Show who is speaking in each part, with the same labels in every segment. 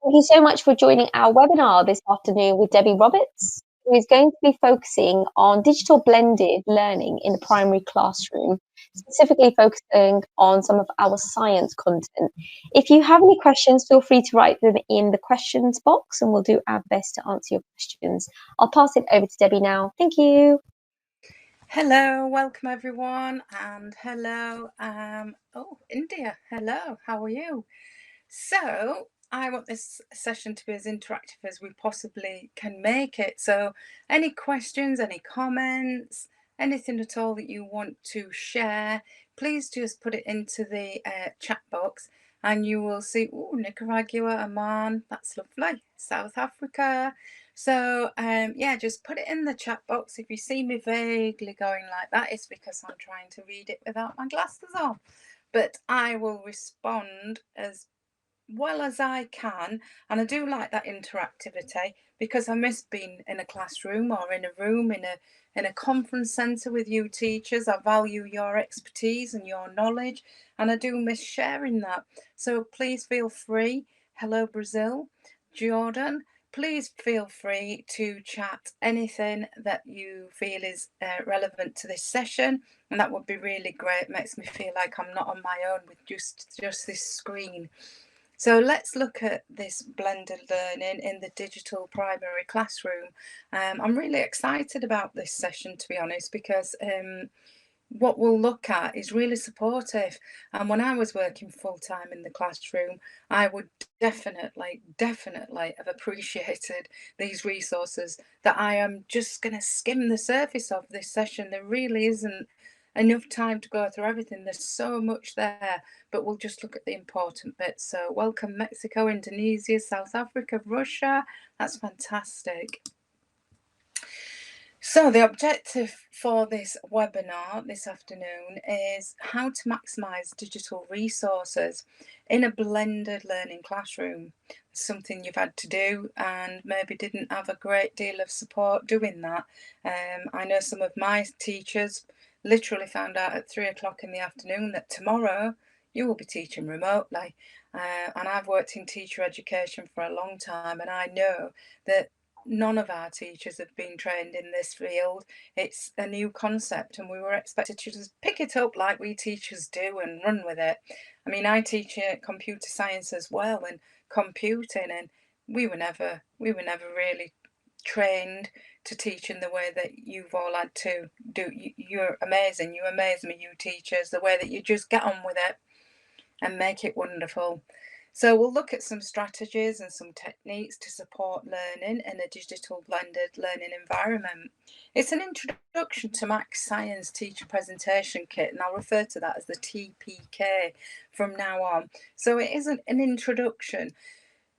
Speaker 1: Thank you so much for joining our webinar this afternoon with Debbie Roberts, who is going to be focusing on digital blended learning in the primary classroom, specifically focusing on some of our science content. If you have any questions, feel free to write them in the questions box and we'll do our best to answer your questions. I'll pass it over to Debbie now. Thank you.
Speaker 2: Hello, welcome everyone, and hello, India, hello, how are you? So I want this session to be as interactive as we possibly can make it. So any questions, any comments, anything at all that you want to share, please just put it into the chat box and you will see, Nicaragua, Oman, that's lovely, South Africa. So yeah, just put it in the chat box. If you see me vaguely going like that, it's because I'm trying to read it without my glasses on. But I will respond as well as I can, and I do like that interactivity because I miss being in a classroom or in a room in a conference centre with you teachers. I value your expertise and your knowledge, and I do miss sharing that. So please feel free. Hello Brazil, Jordan. Please feel free to chat anything that you feel is relevant to this session, and that would be really great. It makes me feel like I'm not on my own with just this screen. So let's look at this blended learning in the digital primary classroom. I'm really excited about this session, to be honest, because what we'll look at is really supportive. And when I was working full-time in the classroom, I would definitely have appreciated these resources that I am just going to skim the surface of this session. There really isn't enough time to go through everything. There's so much there, but we'll just look at the important bits. So welcome Mexico, Indonesia, South Africa, Russia. That's fantastic. So the objective for this webinar this afternoon is how to maximise digital resources in a blended learning classroom. Something you've had to do and maybe didn't have a great deal of support doing that. I know some of my teachers literally found out at 3 o'clock in the afternoon that tomorrow you will be teaching remotely. And I've worked in teacher education for a long time, and I know that none of our teachers have been trained in this field. It's a new concept and we were expected to just pick it up like we teachers do and run with it. I mean, I teach computer science as well and computing, and we were never really trained to teach in the way that you've all had to do. You're amazing. You amaze me, you teachers, the way that you just get on with it and make it wonderful. So we'll look at some strategies and some techniques to support learning in a digital blended learning environment. It's an introduction to Max Science Teacher Presentation Kit, and I'll refer to that as the TPK from now on. So it isn't an introduction.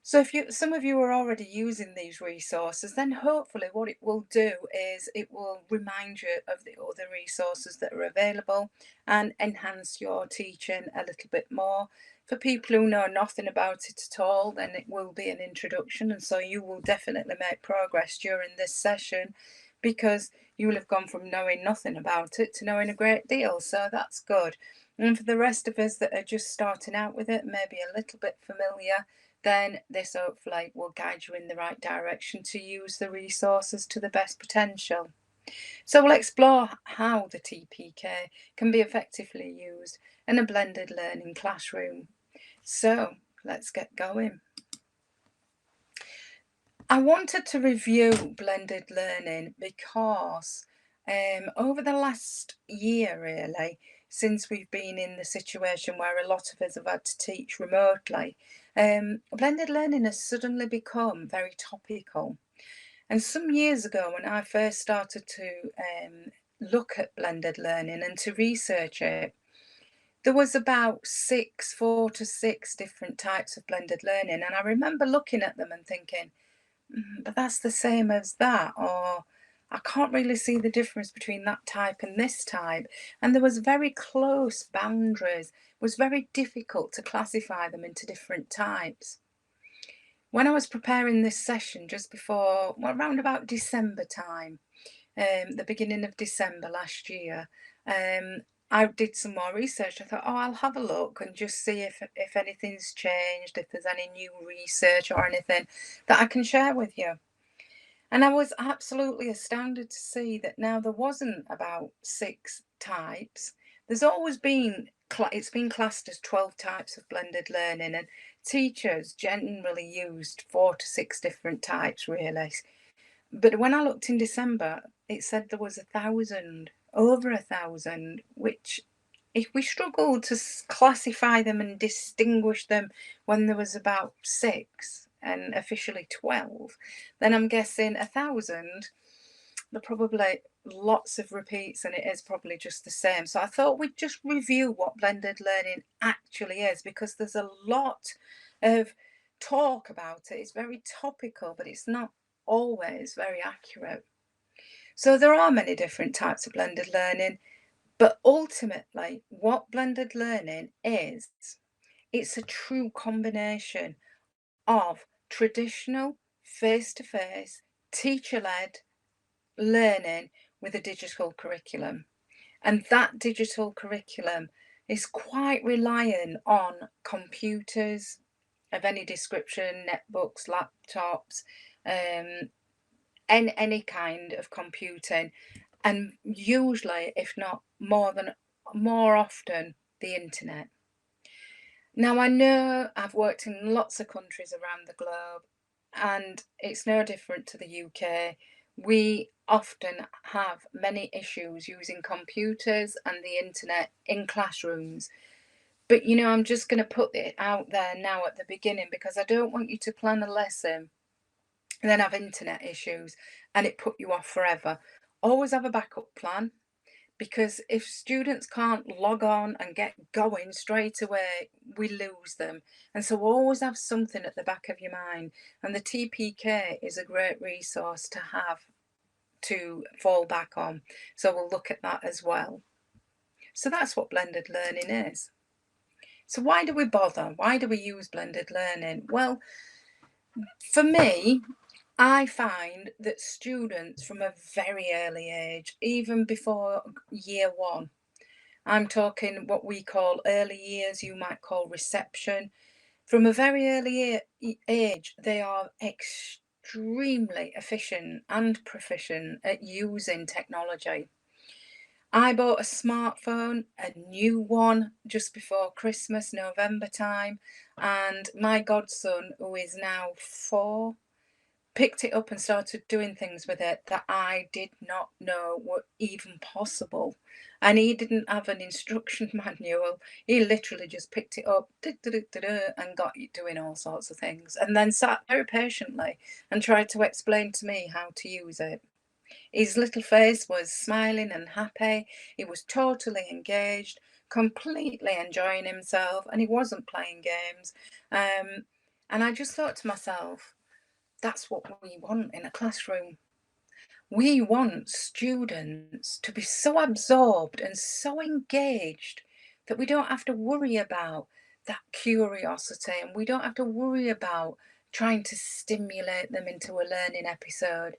Speaker 2: So if some of you are already using these resources, then hopefully what it will do is it will remind you of the other resources that are available and enhance your teaching a little bit more. For people who know nothing about it at all, then it will be an introduction, and so you will definitely make progress during this session because you will have gone from knowing nothing about it to knowing a great deal, so that's good. And for the rest of us that are just starting out with it, maybe a little bit familiar, then this hopefully will guide you in the right direction to use the resources to the best potential. So we'll explore how the TPK can be effectively used in a blended learning classroom. So let's get going. I wanted to review blended learning because over the last year really, since we've been in the situation where a lot of us have had to teach remotely, blended learning has suddenly become very topical. And some years ago when I first started to look at blended learning and to research it, there was about 4 to 6 different types of blended learning. And I remember looking at them and thinking, but that's the same as that, or I can't really see the difference between that type and this type. And there was very close boundaries. It was very difficult to classify them into different types. When I was preparing this session just before, well, around about December time, the beginning of December last year, I did some more research. I thought, oh, I'll have a look and just see if anything's changed, if there's any new research or anything that I can share with you. And I was absolutely astounded to see that now there wasn't about 6 types. There's always been, it's been classed as 12 types of blended learning, and teachers generally used 4 to 6 different types, really. But when I looked in December, it said there was 1,000, over 1,000, which if we struggled to classify them and distinguish them when there was about 6 and officially 12, then I'm guessing 1,000, there are probably lots of repeats and it is probably just the same. So I thought we'd just review what blended learning actually is, because there's a lot of talk about it. It's very topical, but it's not always very accurate. So there are many different types of blended learning, but ultimately what blended learning is, it's a true combination of traditional face-to-face teacher-led learning with a digital curriculum. And that digital curriculum is quite reliant on computers of any description, netbooks, laptops, any kind of computing, and usually, if not more often, the internet. Now, I know I've worked in lots of countries around the globe, and it's no different to the UK. We often have many issues using computers and the internet in classrooms. But I'm just going to put it out there now at the beginning, because I don't want you to plan a lesson and then have internet issues and it put you off forever. Always have a backup plan, because if students can't log on and get going straight away, we lose them. And so always have something at the back of your mind. And the TPK is a great resource to have to fall back on. So we'll look at that as well. So that's what blended learning is. So why do we bother? Why do we use blended learning? Well, for me, I find that students from a very early age, even before year 1, I'm talking what we call early years, you might call reception. From a very early age, they are extremely efficient and proficient at using technology. I bought a smartphone, a new one, just before Christmas, November time, and my godson, who is now 4, picked it up and started doing things with it that I did not know were even possible. And he didn't have an instruction manual. He literally just picked it up and got it doing all sorts of things, and then sat very patiently and tried to explain to me how to use it. His little face was smiling and happy. He was totally engaged, completely enjoying himself, and he wasn't playing games. And I just thought to myself, that's what we want in a classroom. We want students to be so absorbed and so engaged that we don't have to worry about that curiosity, and we don't have to worry about trying to stimulate them into a learning episode.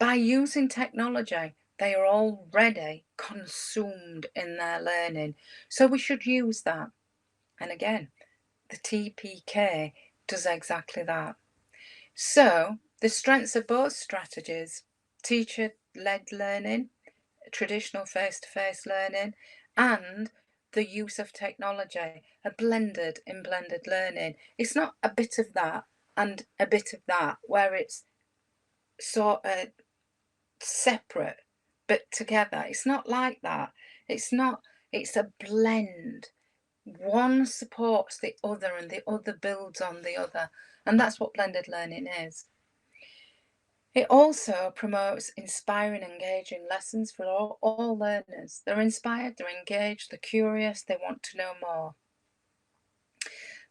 Speaker 2: By using technology, they are already consumed in their learning. So we should use that. And again, the TPK does exactly that. So the strengths of both strategies, teacher-led learning, traditional face-to-face learning, and the use of technology are blended in blended learning. It's not a bit of that and a bit of that, where it's sort of separate but together. It's not like that. It's a blend. One supports the other and the other builds on the other. And that's what blended learning is. It also promotes inspiring, engaging lessons for all learners. They're inspired, they're engaged, they're curious, they want to know more.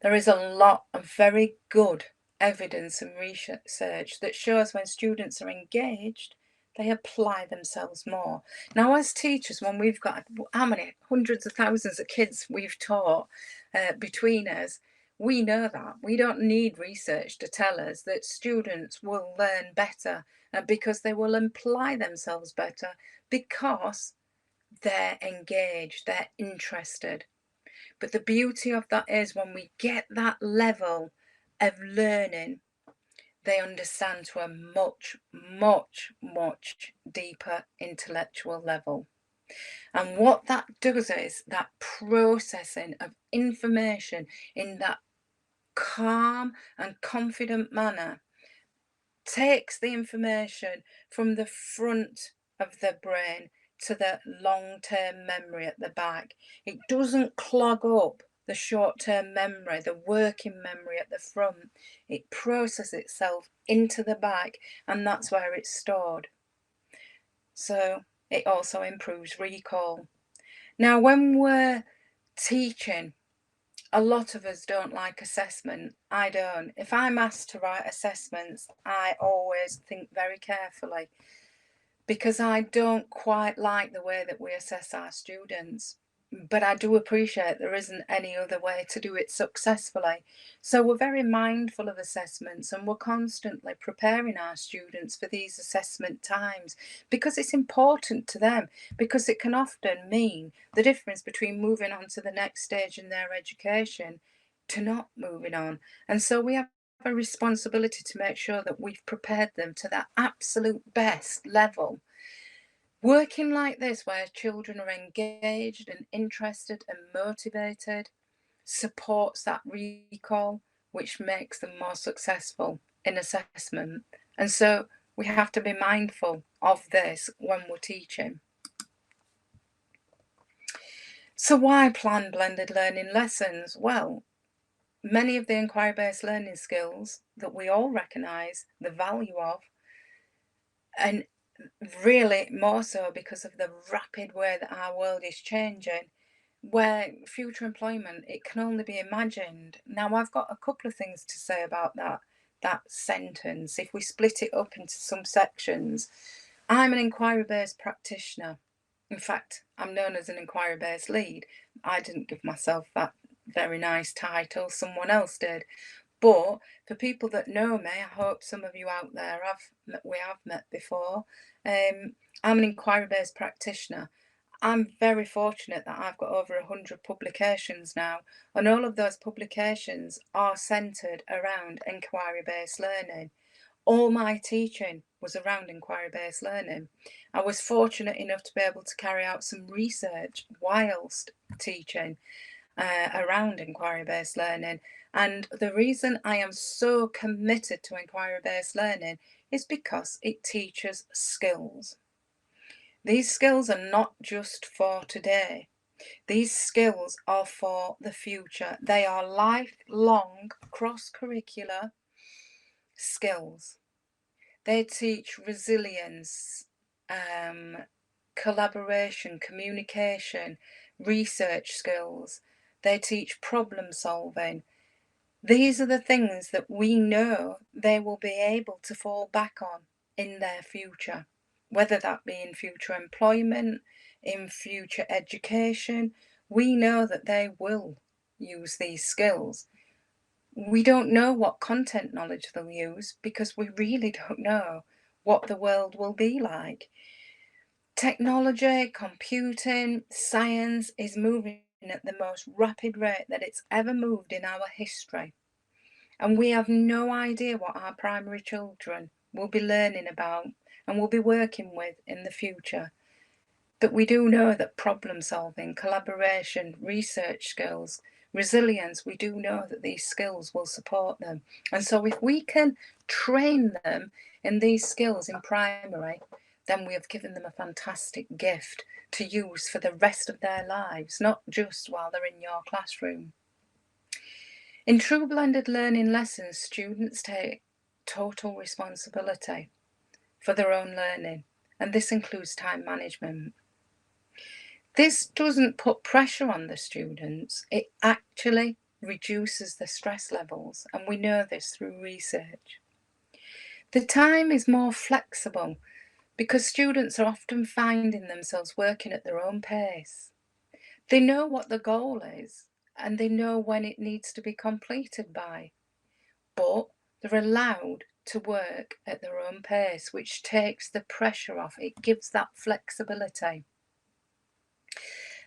Speaker 2: There is a lot of very good evidence and research that shows when students are engaged, they apply themselves more. Now, as teachers, when we've got how many hundreds of thousands of kids we've taught between us, we know that. We don't need research to tell us that students will learn better because they will apply themselves better, because they're engaged, they're interested. But the beauty of that is when we get that level of learning, they understand to a much, much, much deeper intellectual level. And what that does is that processing of information in that calm and confident manner takes the information from the front of the brain to the long-term memory at the back. It doesn't clog up the short-term memory, the working memory at the front. It processes itself into the back, and that's where it's stored. So it also improves recall. Now, when we're teaching, a lot of us don't like assessment. I don't. If I'm asked to write assessments, I always think very carefully, because I don't quite like the way that we assess our students. But I do appreciate there isn't any other way to do it successfully. So we're very mindful of assessments, and we're constantly preparing our students for these assessment times, because it's important to them, because it can often mean the difference between moving on to the next stage in their education to not moving on. And so we have a responsibility to make sure that we've prepared them to that absolute best level. Working like this, where children are engaged and interested and motivated, supports that recall, which makes them more successful in assessment. And so we have to be mindful of this when we're teaching. So why plan blended learning lessons? Well, many of the inquiry-based learning skills that we all recognise the value of, and really more so because of the rapid way that our world is changing, where future employment, it can only be imagined. Now, I've got a couple of things to say about that sentence. If we split it up into some sections, I'm an inquiry-based practitioner. In fact, I'm known as an inquiry-based lead. I didn't give myself that very nice title, someone else did. But for people that know me, I hope some of you out there we have met before. I'm an inquiry-based practitioner. I'm very fortunate that I've got over 100 publications now, and all of those publications are centred around inquiry-based learning. All my teaching was around inquiry-based learning. I was fortunate enough to be able to carry out some research whilst teaching around inquiry-based learning. And the reason I am so committed to inquiry-based learning is because it teaches skills. These skills are not just for today. These skills are for the future. They are lifelong, cross-curricular skills. They teach resilience, collaboration, communication, research skills. They teach problem solving. These are the things that we know they will be able to fall back on in their future, whether that be in future employment, in future education. We know that they will use these skills. We don't know what content knowledge they'll use, because we really don't know what the world will be like. Technology, computing, science is moving at the most rapid rate that it's ever moved in our history. And we have no idea what our primary children will be learning about and will be working with in the future. But we do know that problem solving, collaboration, research skills, resilience, we do know that these skills will support them. And so if we can train them in these skills in primary, then we have given them a fantastic gift to use for the rest of their lives, not just while they're in your classroom. In true blended learning lessons, students take total responsibility for their own learning, and this includes time management. This doesn't put pressure on the students, it actually reduces the stress levels, and we know this through research. The time is more flexible because students are often finding themselves working at their own pace. They know what the goal is and they know when it needs to be completed by, but they're allowed to work at their own pace, which takes the pressure off. It gives that flexibility.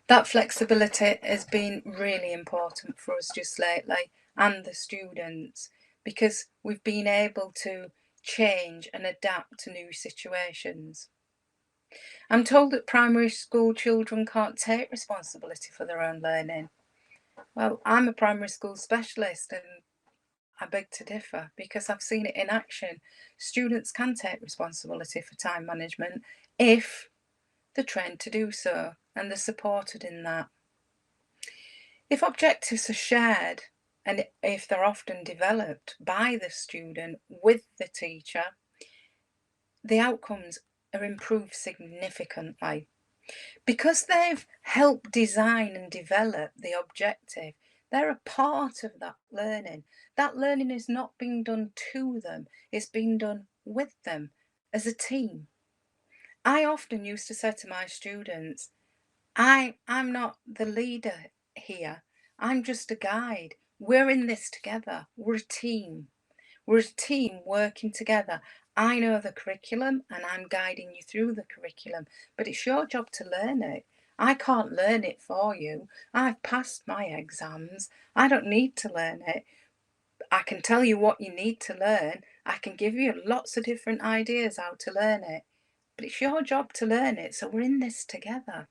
Speaker 2: That flexibility has been really important for us just lately, and the students, because we've been able to change and adapt to new situations. I'm told that primary school children can't take responsibility for their own learning. Well, I'm a primary school specialist and I beg to differ because I've seen it in action. Students can take responsibility for time management if they're trained to do so and they're supported in that. If objectives are shared and if they're often developed by the student with the teacher, the outcomes are improved significantly. Because they've helped design and develop the objective, they're a part of that learning. That learning is not being done to them, it's being done with them as a team. I often used to say to my students, I'm not the leader here. I'm just a guide. We're in this together. We're a team. We're a team working together. I know the curriculum and I'm guiding you through the curriculum, but it's your job to learn it. I can't learn it for you. I've passed my exams. I don't need to learn it. I can tell you what you need to learn. I can give you lots of different ideas how to learn it, but it's your job to learn it. So we're in this together.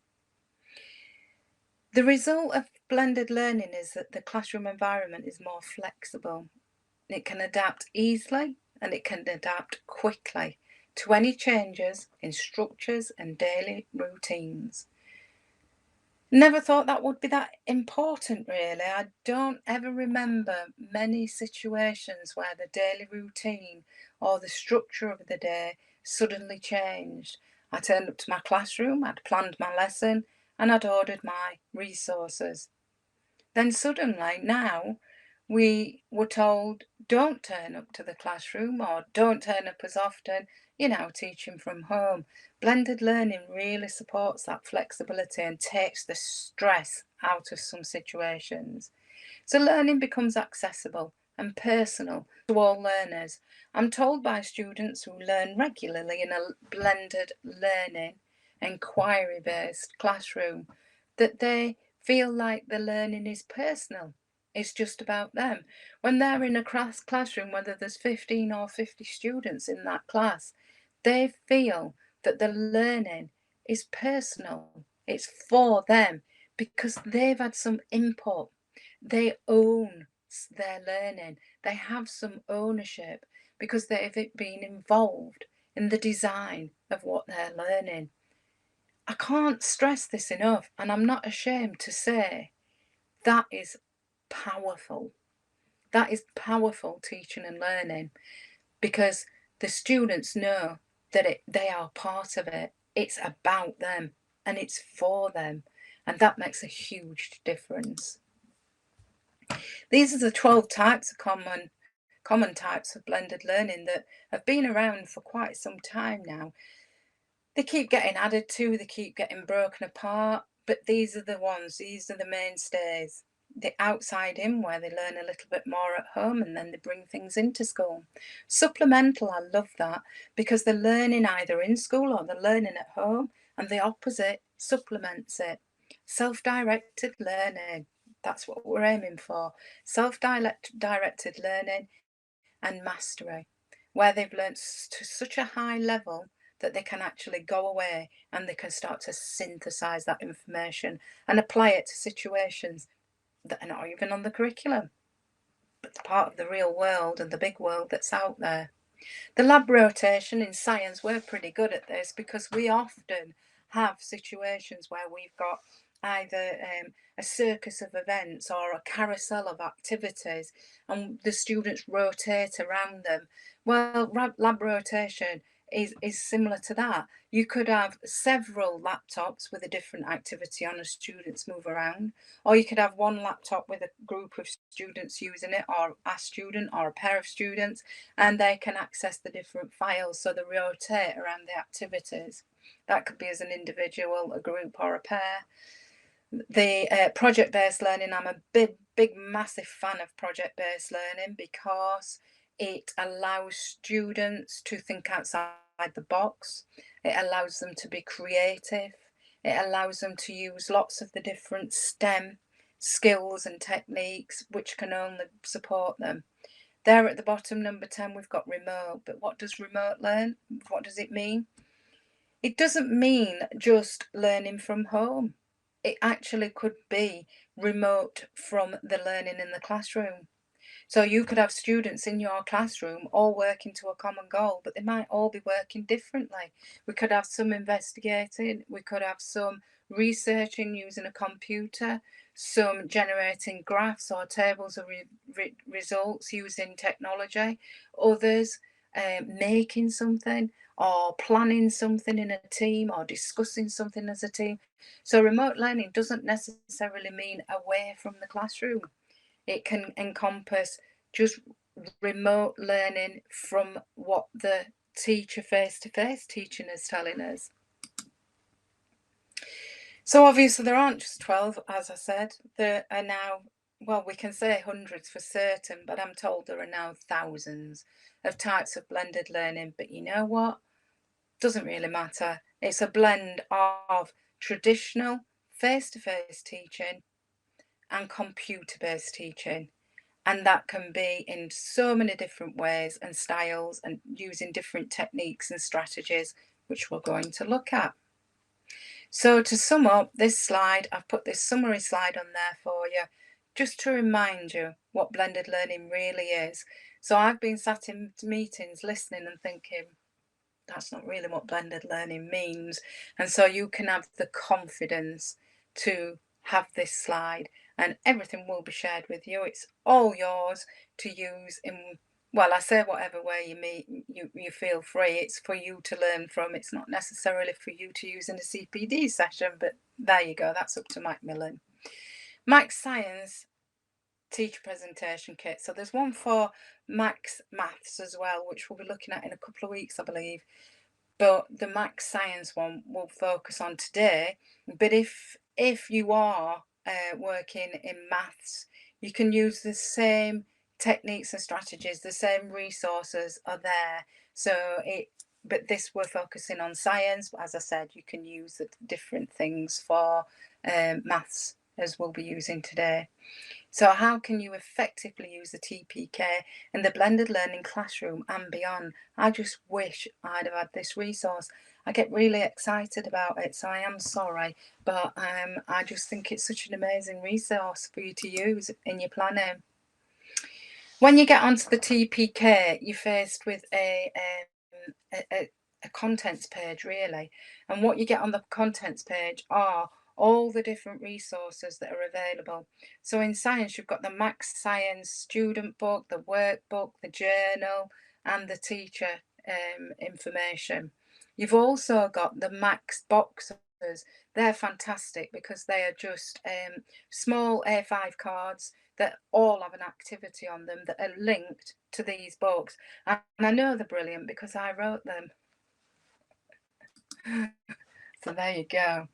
Speaker 2: The result of blended learning is that the classroom environment is more flexible. It can adapt easily and it can adapt quickly to any changes in structures and daily routines. Never thought that would be that important, really. I don't ever remember many situations where the daily routine or the structure of the day suddenly changed. I turned up to my classroom, I'd planned my lesson, and I'd ordered my resources. Then suddenly, now, we were told, don't turn up to the classroom or don't turn up as often, you're now teaching from home. Blended learning really supports that flexibility and takes the stress out of some situations. So learning becomes accessible and personal to all learners. I'm told by students who learn regularly in a blended learning, inquiry-based classroom that they feel like the learning is personal. It's just about them. When they're in a classroom, whether there's 15 or 50 students in that class, they feel that the learning is personal. It's for them because they've had some input. They own their learning. They have some ownership because they've been involved in the design of what they're learning. I can't stress this enough, and I'm not ashamed to say that is powerful. That is powerful teaching and learning because the students know that they are part of it. It's about them and it's for them, and that makes a huge difference. These are the 12 types of common types of blended learning that have been around for quite some time now. They keep getting added to, they keep getting broken apart, but these are the ones, these are the mainstays. The outside in, where they learn a little bit more at home and then they bring things into school. Supplemental, I love that because they're learning either in school or they're learning at home, and the opposite supplements it. Self-directed learning, that's what we're aiming for. Self-directed learning and mastery, where they've learnt to such a high level that they can actually go away and they can start to synthesize that information and apply it to situations that are not even on the curriculum, but part of the real world and the big world that's out there. The lab rotation in science, we're pretty good at this because we often have situations where we've got either a circus of events or a carousel of activities and the students rotate around them. Well, lab rotation is similar to that. You could have several laptops with a different activity on as students move around, or you could have one laptop with a group of students using it, or a student or a pair of students, and they can access the different files so they rotate around the activities. That could be as an individual, a group, or a pair. The project-based learning, I'm a big, massive fan of project-based learning because it allows students to think outside the box. It allows them to be creative. It allows them to use lots of the different STEM skills and techniques which can only support them. There at the bottom, number 10, we've got remote. But what does remote learn? What does it mean? It doesn't mean just learning from home. It actually could be remote from the learning in the classroom. So you could have students in your classroom all working to a common goal, but they might all be working differently. We could have some investigating, we could have some researching using a computer, some generating graphs or tables of results using technology, others making something or planning something in a team or discussing something as a team. So remote learning doesn't necessarily mean away from the classroom. It can encompass just remote learning from what the teacher face-to-face teaching is telling us. So obviously there aren't just 12, as I said. There are now, well, we can say hundreds for certain, but I'm told there are now thousands of types of blended learning. But you know what? Doesn't really matter. It's a blend of traditional face-to-face teaching and computer-based teaching. And that can be in so many different ways and styles and using different techniques and strategies, which we're going to look at. So to sum up this slide, I've put this summary slide on there for you, just to remind you what blended learning really is. So I've been sat in meetings listening and thinking, that's not really what blended learning means. And so you can have the confidence to have this slide and everything will be shared with you. It's all yours to use in, well, I say whatever way you feel free. It's for you to learn from. It's not necessarily for you to use in a CPD session, but there you go. That's up to Mike Millen. Mike's Science teacher presentation kit. So there's one for Max Maths as well, which we'll be looking at in a couple of weeks, I believe. But the Max Science one we'll focus on today. But if you are working in maths, you can use the same techniques and strategies, the same resources are there. But this we're focusing on science. As I said, you can use the different things for maths as we'll be using today. So how can you effectively use the TPK in the blended learning classroom and beyond? I just wish I'd have had this resource. I get really excited about it, so I am sorry, but I just think it's such an amazing resource for you to use in your planning. When you get onto the TPK, you're faced with a contents page, really. And what you get on the contents page are all the different resources that are available. So in science, you've got the Max Science student book, the workbook, the journal, and the teacher information. You've also got the Max boxes. They're fantastic because they are just small A5 cards that all have an activity on them that are linked to these books. And I know they're brilliant because I wrote them. So there you go.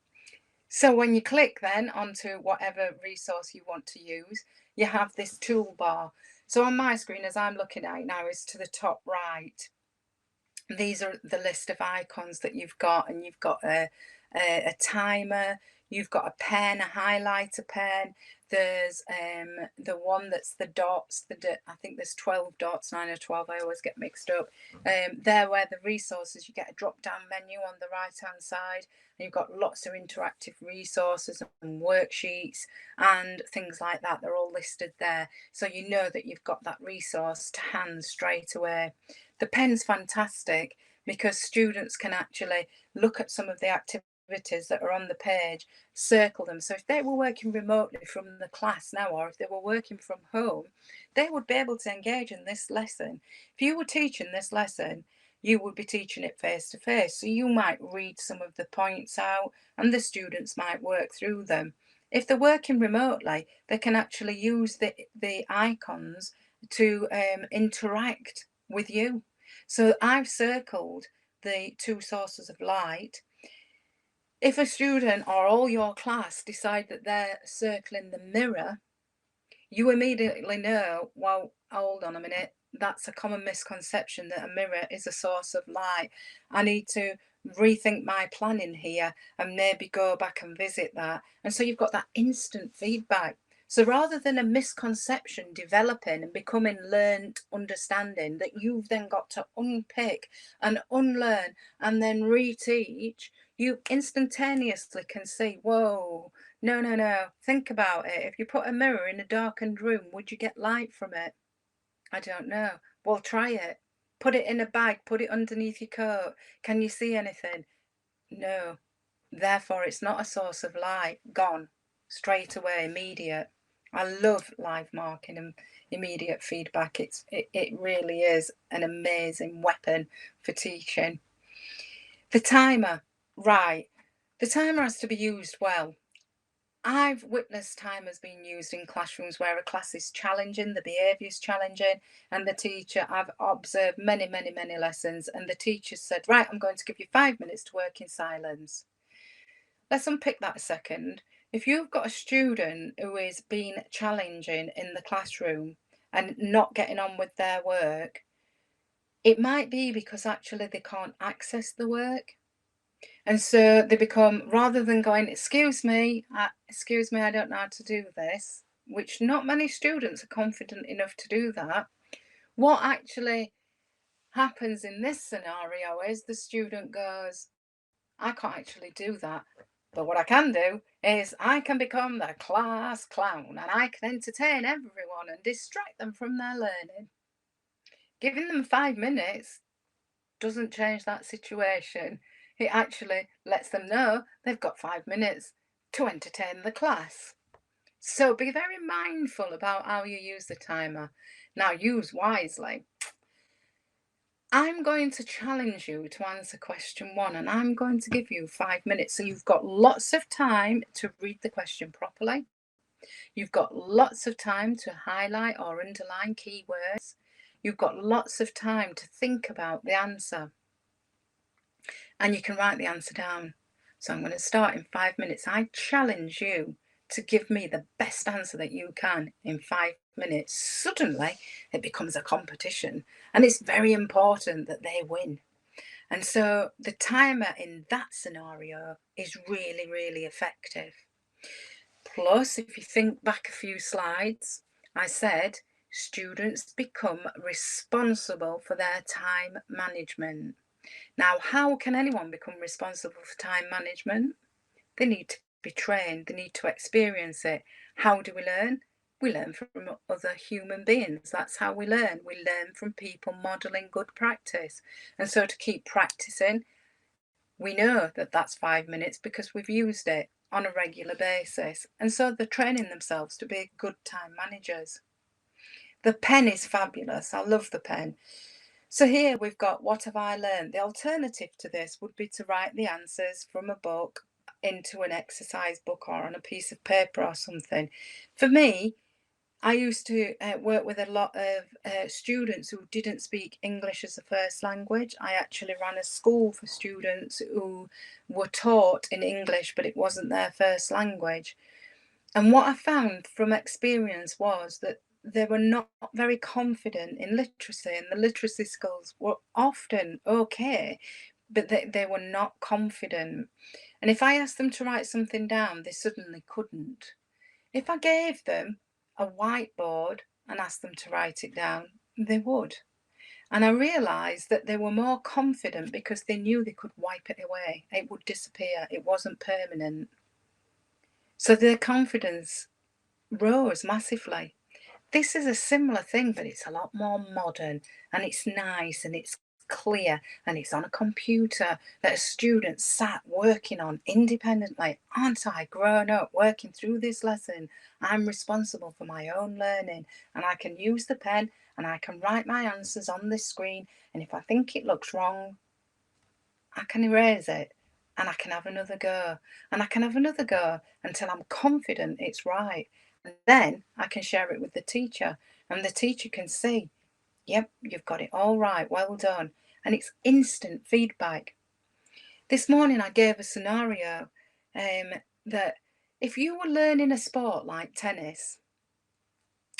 Speaker 2: So when you click then onto whatever resource you want to use, you have this toolbar. So on my screen, as I'm looking at it now, is to the top right. These are the list of icons that you've got, and you've got a timer, you've got a pen, a highlighter pen. There's the one that's the dots. I think there's 12 dots, 9 or 12. I always get mixed up. There where the resources, you get a drop-down menu on the right-hand side, and you've got lots of interactive resources and worksheets and things like that. They're all listed there, so you know that you've got that resource to hand straight away. The pen's fantastic because students can actually look at some of the activities that are on the page, circle them. So if they were working remotely from the class now, or if they were working from home, they would be able to engage in this lesson. If you were teaching this lesson, you would be teaching it face to face. So you might read some of the points out and the students might work through them. If they're working remotely, they can actually use the icons to interact with you. So I've circled the two sources of light. If a student or all your class decide that they're circling the mirror, you immediately know, well, hold on a minute, that's a common misconception that a mirror is a source of light. I need to rethink my planning here and maybe go back and visit that. And so you've got that instant feedback. So rather than a misconception developing and becoming learned understanding that you've then got to unpick and unlearn and then reteach, you instantaneously can see, whoa, no, think about it. If you put a mirror in a darkened room, would you get light from it? I don't know. Well, try it. Put it in a bag, put it underneath your coat. Can you see anything? No. Therefore, it's not a source of light. Gone. Straight away, immediate. I love live marking and immediate feedback. It really is an amazing weapon for teaching. The timer. Right. The timer has to be used well. I've witnessed timers being used in classrooms where a class is challenging, the behaviour is challenging, and the teacher, I've observed many lessons, and the teacher said, right, I'm going to give you 5 minutes to work in silence. Let's unpick that a second. If you've got a student who is being challenging in the classroom and not getting on with their work, it might be because actually they can't access the work. And so they become, rather than going, excuse me, I don't know how to do this, which not many students are confident enough to do that. What actually happens in this scenario is the student goes, I can't actually do that. But what I can do is I can become the class clown and I can entertain everyone and distract them from their learning. Giving them 5 minutes doesn't change that situation. It actually lets them know they've got 5 minutes to entertain the class. So be very mindful about how you use the timer. Now, use wisely. I'm going to challenge you to answer question 1, and I'm going to give you 5 minutes. So you've got lots of time to read the question properly. You've got lots of time to highlight or underline keywords. You've got lots of time to think about the answer. And you can write the answer down. So I'm going to start in 5 minutes. I challenge you to give me the best answer that you can in 5 minutes. Suddenly, it becomes a competition, and it's very important that they win. And so the timer in that scenario is really effective. Plus, if you think back a few slides, I said students become responsible for their time management. Now, how can anyone become responsible for time management? They need to be trained, they need to experience it. How do we learn? We learn from other human beings. That's how we learn. We learn from people modelling good practice. And so to keep practicing, we know that that's 5 minutes because we've used it on a regular basis. And so they're training themselves to be good time managers. The pen is fabulous. I love the pen. So here we've got, what have I learned? The alternative to this would be to write the answers from a book into an exercise book or on a piece of paper or something. For me, I used to work with a lot of students who didn't speak English as a first language. I actually ran a school for students who were taught in English, but it wasn't their first language. And what I found from experience was that they were not very confident in literacy, and the literacy skills were often okay, but they were not confident. And if I asked them to write something down, they suddenly couldn't. If I gave them a whiteboard and asked them to write it down, they would. And I realised that they were more confident because they knew they could wipe it away. It would disappear. It wasn't permanent. So their confidence rose massively. This is a similar thing, but it's a lot more modern and it's nice and it's clear and it's on a computer that a student sat working on independently. Aren't I grown up working through this lesson? I'm responsible for my own learning and I can use the pen and I can write my answers on this screen. And if I think it looks wrong, I can erase it and I can have another go and I can have another go until I'm confident it's right. And then I can share it with the teacher and the teacher can see, yep, you've got it all right, well done. And it's instant feedback. This morning I gave a scenario that if you were learning a sport like tennis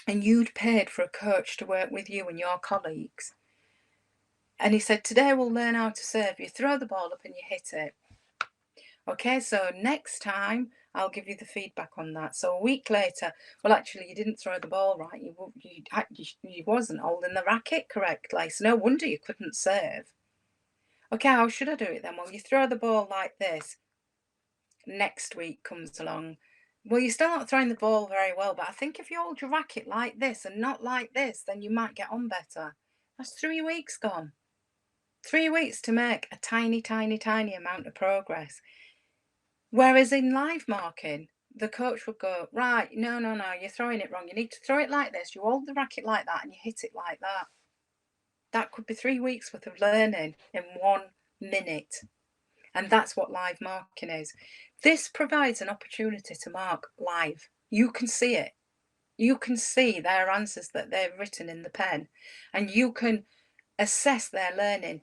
Speaker 2: and you'd paid for a coach to work with you and your colleagues, And he said, today we'll learn how to serve. You throw the ball up and you hit it. Okay, so next time I'll give you the feedback on that. So a week later, well, actually, you didn't throw the ball right. You wasn't holding the racket correctly. So no wonder you couldn't serve. Okay, how should I do it then? Well, you throw the ball like this. Next week comes along. Well, you're still not throwing the ball very well, but I think if you hold your racket like this and not like this, then you might get on better. That's 3 weeks gone. 3 weeks to make a tiny, tiny, tiny amount of progress. Whereas in live marking, the coach would go, right, no, you're throwing it wrong. You need to throw it like this. You hold the racket like that and you hit it like that. That could be 3 weeks worth of learning in 1 minute. And that's what live marking is. This provides an opportunity to mark live. You can see it. You can see their answers that they've written in the pen, and you can assess their learning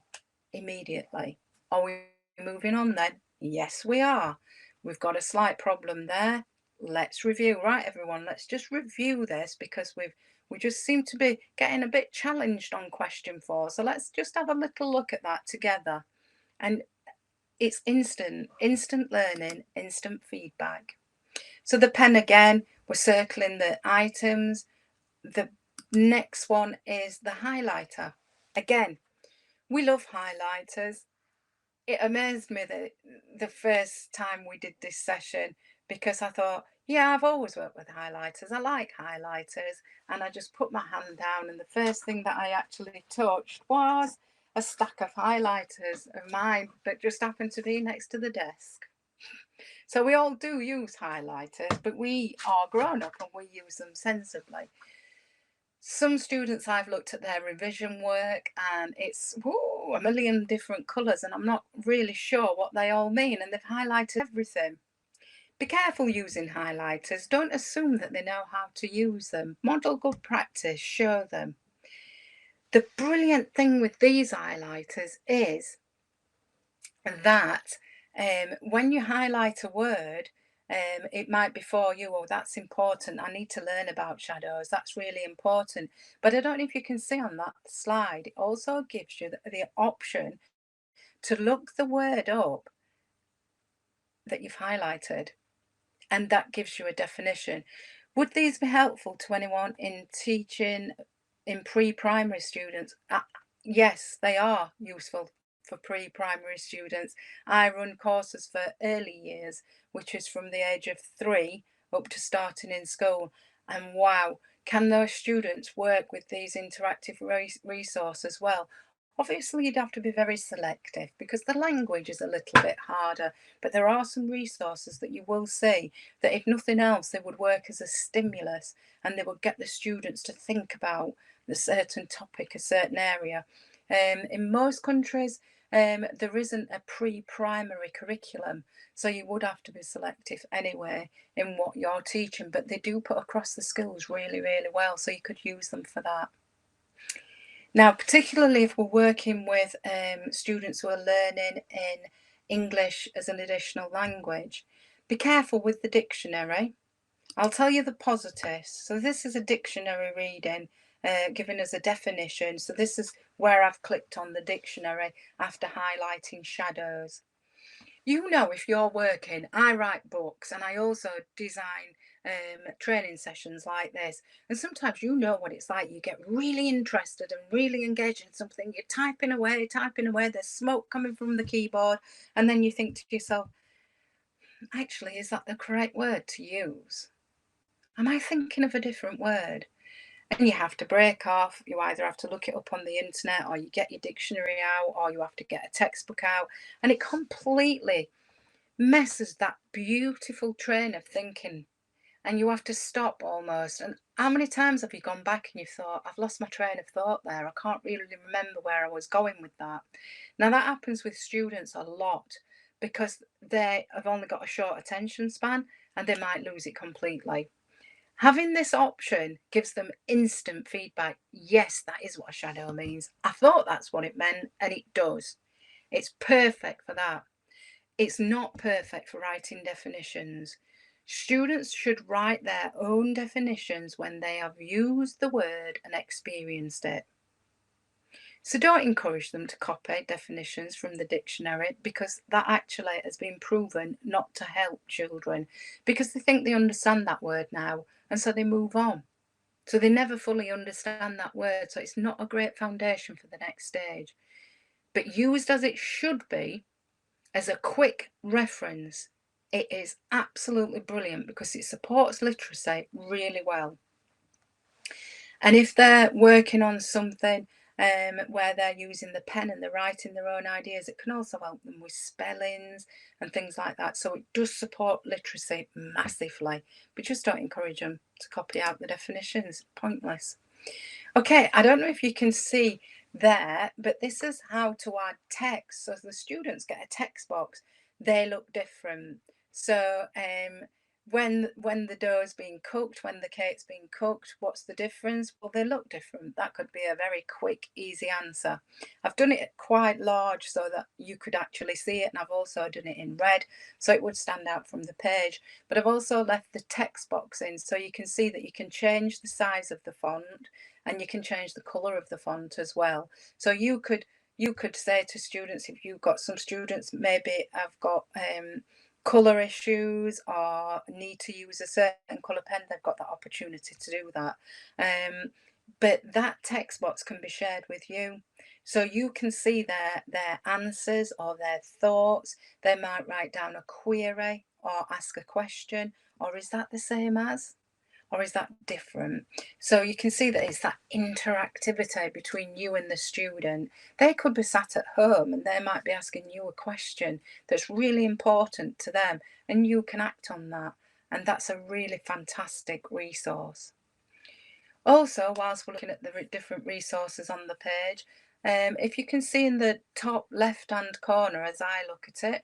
Speaker 2: immediately. Are we moving on then? Yes, we are. We've got a slight problem there. Let's review. Right, everyone, let's just review this because we just seem to be getting a bit challenged on question 4. So let's just have a little look at that together. And it's instant learning, instant feedback. So the pen again, we're circling the items. The next one is the highlighter. Again, we love highlighters. It amazed me that the first time we did this session, because I thought, yeah, I've always worked with highlighters. I like highlighters. And I just put my hand down, and the first thing that I actually touched was a stack of highlighters of mine that just happened to be next to the desk. So we all do use highlighters, but we are grown up and we use them sensibly. Some students, I've looked at their revision work and it's a million different colours, and I'm not really sure what they all mean, and they've highlighted everything. Be careful using highlighters. Don't assume that they know how to use them. Model good practice, show them. The brilliant thing with these highlighters is that when you highlight a word, it might be for you, oh, that's important. I need to learn about shadows. That's really important. But I don't know if you can see on that slide, it also gives you the option to look the word up that you've highlighted, and that gives you a definition. Would these be helpful to anyone in teaching in pre-primary students? Yes, they are useful for pre-primary students. I run courses for early years, which is from the age of 3 up to starting in school. And wow, can those students work with these interactive resources well? Obviously, you'd have to be very selective because the language is a little bit harder, but there are some resources that you will see that, if nothing else, they would work as a stimulus, and they would get the students to think about a certain topic, a certain area. In most countries, there isn't a pre-primary curriculum, so you would have to be selective anyway in what you're teaching, but they do put across the skills really, really well, so you could use them for that. Now, particularly if we're working with students who are learning in English as an additional language, be careful with the dictionary. I'll tell you the positives. So this is a dictionary reading, giving us a definition. So this is where I've clicked on the dictionary after highlighting shadows. You know, if you're working, I write books and I also design training sessions like this. And sometimes you know what it's like. You get really interested and really engaged in something. You're typing away, there's smoke coming from the keyboard. And then you think to yourself, actually, is that the correct word to use? Am I thinking of a different word? And you have to break off. You either have to look it up on the internet, or you get your dictionary out, or you have to get a textbook out. And it completely messes that beautiful train of thinking, and you have to stop almost. And how many times have you gone back and you thought, I've lost my train of thought there, I can't really remember where I was going with that? Now that happens with students a lot because they have only got a short attention span and they might lose it completely. Having this option gives them instant feedback. Yes, that is what a shadow means. I thought that's what it meant, and it does. It's perfect for that. It's not perfect for writing definitions. Students should write their own definitions when they have used the word and experienced it. So don't encourage them to copy definitions from the dictionary, because that actually has been proven not to help children, because they think they understand that word now and so they move on. So they never fully understand that word. So it's not a great foundation for the next stage. But used as it should be, as a quick reference, it is absolutely brilliant because it supports literacy really well. And if they're working on something where they're using the pen and they're writing their own ideas, it can also help them with spellings and things like that. So it does support literacy massively, but just don't encourage them to copy out the definitions. Pointless. Okay, I don't know if you can see there, but this is how to add text. So the students get a text box, they look different. So when the dough's being cooked, when the cake's being cooked, what's the difference? Well, they look different. That could be a very quick, easy answer. I've done it quite large so that you could actually see it, and I've also done it in red so it would stand out from the page. But I've also left the text box in so you can see that you can change the size of the font and you can change the color of the font as well. So you could say to students, if you've got some students maybe have got color issues or need to use a certain color pen, they've got that opportunity to do that. But that text box can be shared with you, so you can see their answers or their thoughts. They might write down a query or ask a question, or is that the same as, or is that different? So you can see that it's that interactivity between you and the student. They could be sat at home and they might be asking you a question that's really important to them, and you can act on that. And that's a really fantastic resource. Also, whilst we're looking at the different resources on the page, if you can see in the top left hand corner as I look at it,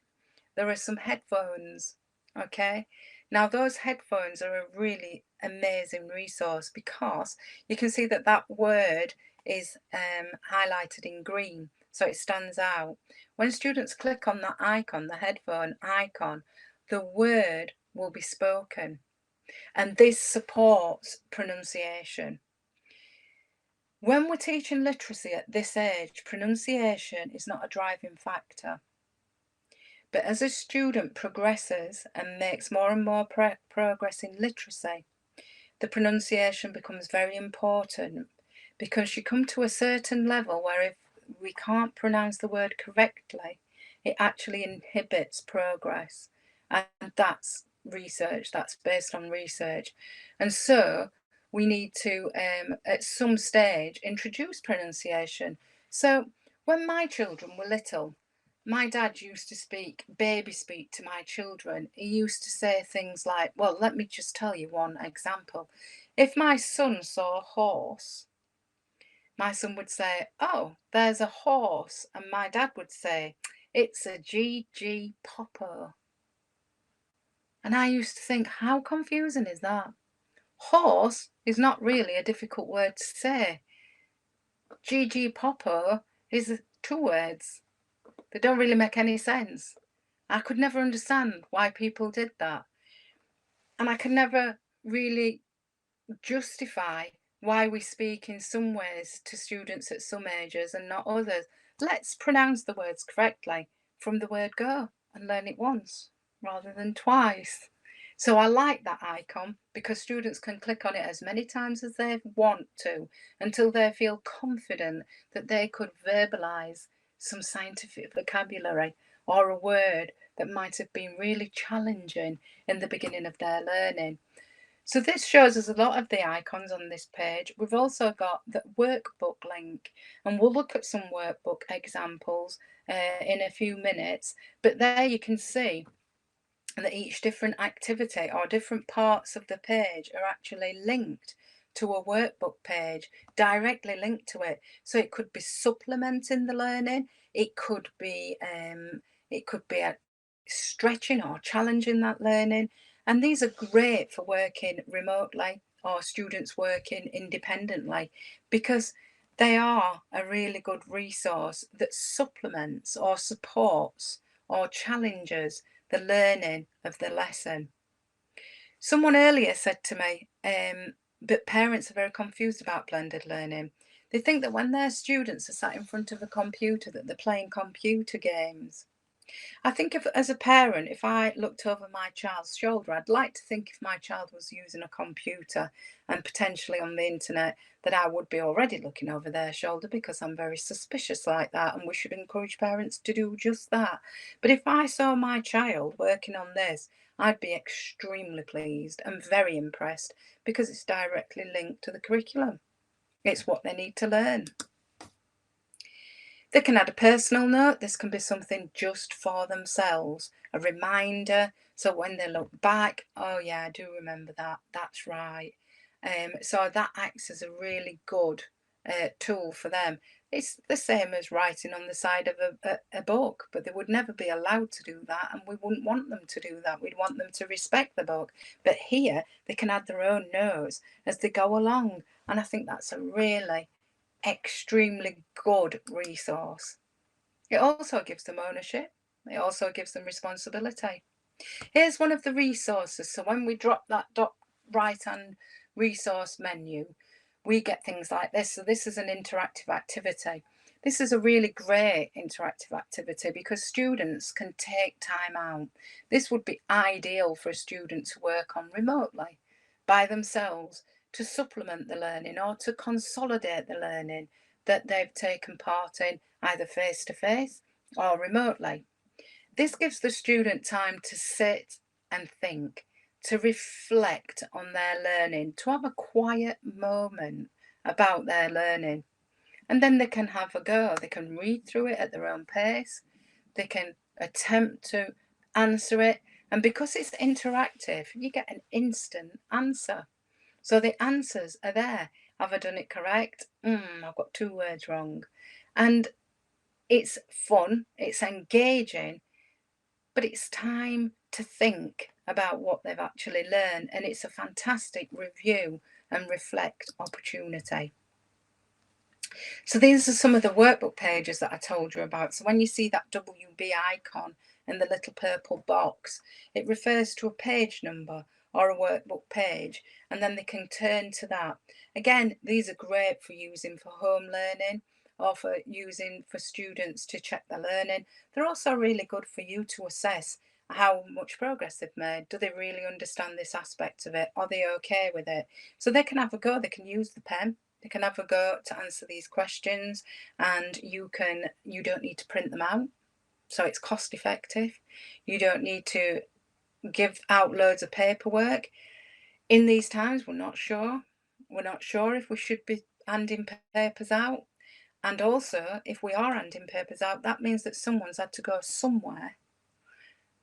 Speaker 2: there are some headphones. Okay, now those headphones are a really amazing resource because you can see that that word is highlighted in green, so it stands out. When students click on that icon, the headphone icon, the word will be spoken, and this supports pronunciation. When we're teaching literacy at this age, pronunciation is not a driving factor. But as a student progresses and makes more and more progress in literacy, the pronunciation becomes very important, because you come to a certain level where if we can't pronounce the word correctly, it actually inhibits progress. And that's research, that's based on research. And so we need to, at some stage, introduce pronunciation. So when my children were little, my dad used to speak baby speak to my children. He used to say things like, well, let me just tell you one example. If my son saw a horse, my son would say, oh, there's a horse. And my dad would say, it's a GG Popo. And I used to think, how confusing is that? Horse is not really a difficult word to say. GG Popo is 2 words. They don't really make any sense. I could never understand why people did that. And I could never really justify why we speak in some ways to students at some ages and not others. Let's pronounce the words correctly from the word go and learn it once rather than twice. So I like that icon because students can click on it as many times as they want to until they feel confident that they could verbalise some scientific vocabulary or a word that might have been really challenging in the beginning of their learning. So this shows us a lot of the icons on this page. We've also got the workbook link, and we'll look at some workbook examples in a few minutes. But there you can see that each different activity or different parts of the page are actually linked to a workbook page, directly linked to it. So it could be supplementing the learning, it could be a stretching or challenging that learning. And these are great for working remotely or students working independently, because they are a really good resource that supplements or supports or challenges the learning of the lesson. Someone earlier said to me, but parents are very confused about blended learning. They think that when their students are sat in front of a computer that they're playing computer games. I think if, as a parent, if I looked over my child's shoulder, I'd like to think if my child was using a computer and potentially on the internet, that I would be already looking over their shoulder, because I'm very suspicious like that, and we should encourage parents to do just that. But if I saw my child working on this, I'd be extremely pleased and very impressed, because it's directly linked to the curriculum. It's what they need to learn. They can add a personal note. This can be something just for themselves, a reminder. So when they look back, oh yeah, I do remember that. That's right. So that acts as a really good tool for them. It's the same as writing on the side of a book, but they would never be allowed to do that, and we wouldn't want them to do that. We'd want them to respect the book. But here, they can add their own notes as they go along, and I think that's a really extremely good resource. It also gives them ownership. It also gives them responsibility. Here's one of the resources. So when we drop that right hand resource menu, we get things like this. So this is an interactive activity. This is a really great interactive activity because students can take time out. This would be ideal for a student to work on remotely by themselves, to supplement the learning or to consolidate the learning that they've taken part in, either face to face or remotely. This gives the student time to sit and think, to reflect on their learning, to have a quiet moment about their learning. And then they can have a go. They can read through it at their own pace. They can attempt to answer it. And because it's interactive, you get an instant answer. So the answers are there. Have I done it correct? I've got 2 words wrong. And it's fun, it's engaging, but it's time to think about what they've actually learned, and it's a fantastic review and reflect opportunity. So these are some of the workbook pages that I told you about. So when you see that WB icon in the little purple box, it refers to a page number or a workbook page, and then they can turn to that. Again, these are great for using for home learning or for using for students to check their learning. They're also really good for you to assess how much progress they've made. Do they really understand this aspect of it? Are they okay with it? So they can have a go. They can use the pen. They can have a go to answer these questions, and you don't need to print them out. So it's cost effective. You don't need to give out loads of paperwork. In these times, we're not sure. We're not sure if we should be handing papers out. And also, if we are handing papers out, that means that someone's had to go somewhere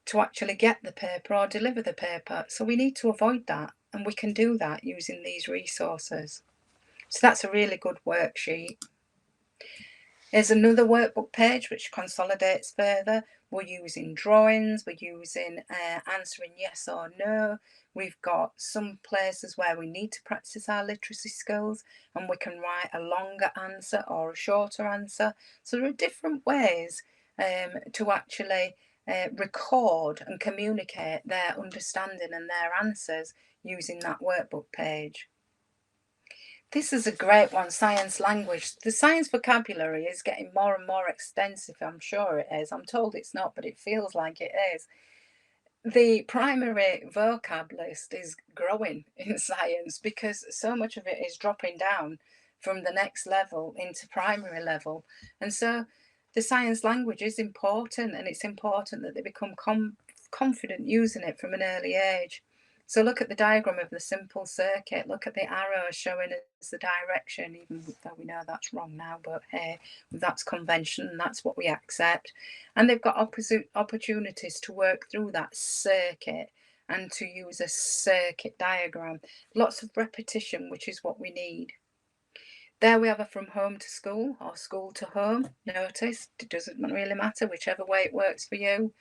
Speaker 2: to actually get the paper or deliver the paper. So we need to avoid that, and we can do that using these resources. So that's a really good worksheet. Here's another workbook page which consolidates further. We're using drawings, we're using answering yes or no. We've got some places where we need to practice our literacy skills, and we can write a longer answer or a shorter answer. So there are different ways to actually record and communicate their understanding and their answers using that workbook page. This is a great one, science language. The science vocabulary is getting more and more extensive, I'm sure it is. I'm told it's not, but it feels like it is. The primary vocab list is growing in science because so much of it is dropping down from the next level into primary level. And so the science language is important, and it's important that they become confident using it from an early age. So look at the diagram of the simple circuit. Look at the arrow showing us the direction, even though we know that's wrong now, but hey, that's convention and that's what we accept. And they've got opposite opportunities to work through that circuit and to use a circuit diagram. Lots of repetition, which is what we need. There we have a from home to school or school to home. Notice it doesn't really matter, whichever way it works for you.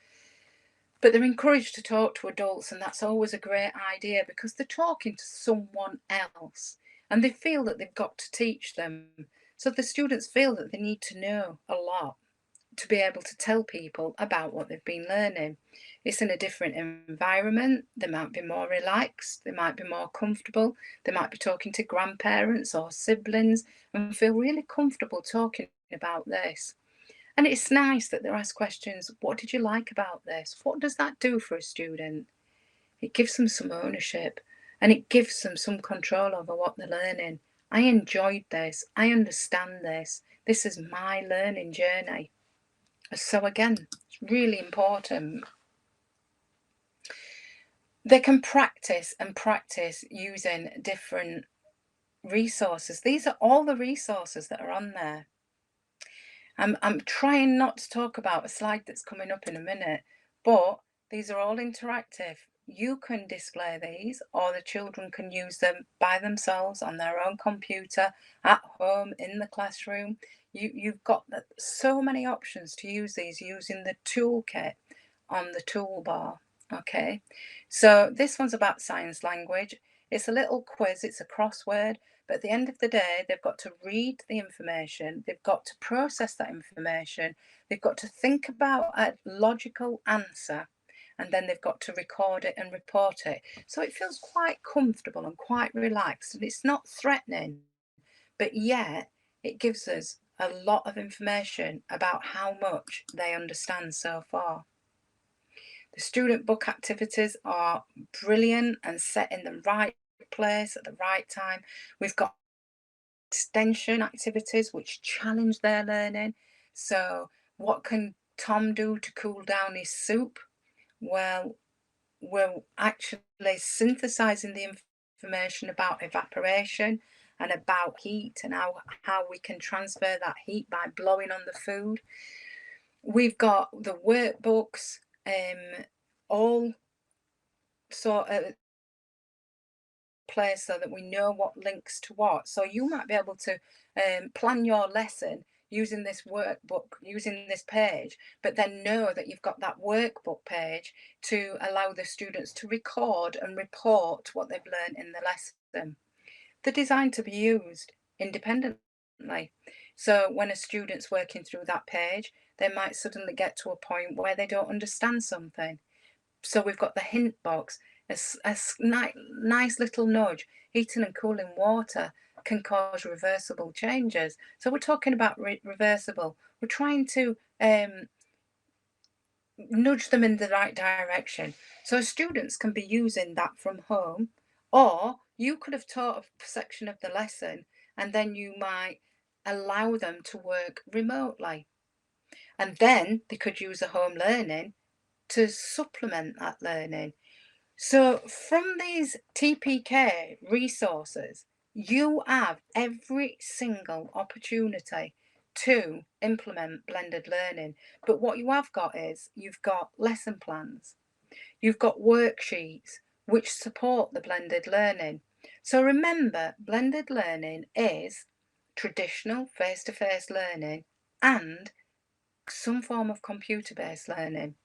Speaker 2: But they're encouraged to talk to adults, and that's always a great idea because they're talking to someone else and they feel that they've got to teach them. So the students feel that they need to know a lot to be able to tell people about what they've been learning. It's in a different environment. They might be more relaxed, they might be more comfortable, they might be talking to grandparents or siblings and feel really comfortable talking about this. And it's nice that they're asked questions. What did you like about this? What does that do for a student? It gives them some ownership and it gives them some control over what they're learning. I enjoyed this. I understand this. This is my learning journey. So again, it's really important. They can practice and practice using different resources. These are all the resources that are on there. I'm trying not to talk about a slide that's coming up in a minute, but these are all interactive. You can display these, or the children can use them by themselves on their own computer, at home, in the classroom. You've got so many options to use these using the toolkit on the toolbar. Okay, so this one's about science language. It's a little quiz, it's a crossword, but at the end of the day, they've got to read the information, they've got to process that information, they've got to think about a logical answer, and then they've got to record it and report it. So it feels quite comfortable and quite relaxed, and it's not threatening, but yet it gives us a lot of information about how much they understand so far. The student book activities are brilliant and set in the right place at the right time. We've got extension activities which challenge their learning. So, what can Tom do to cool down his soup? Well, we're actually synthesizing the information about evaporation and about heat and how we can transfer that heat by blowing on the food. We've got the workbooks, all sort of place so that we know what links to what. So you might be able to plan your lesson using this workbook, using this page, but then know that you've got that workbook page to allow the students to record and report what they've learned in the lesson. They're designed to be used independently. So when a student's working through that page, they might suddenly get to a point where they don't understand something. So we've got the hint box, a nice little nudge. Heating and cooling water can cause reversible changes. So we're talking about reversible. We're trying to nudge them in the right direction. So students can be using that from home, or you could have taught a section of the lesson and then you might allow them to work remotely. And then they could use a home learning to supplement that learning. So from these TPK resources, you have every single opportunity to implement blended learning. But what you have got is you've got lesson plans, you've got worksheets which support the blended learning. So remember, blended learning is traditional face-to-face learning and some form of computer-based learning.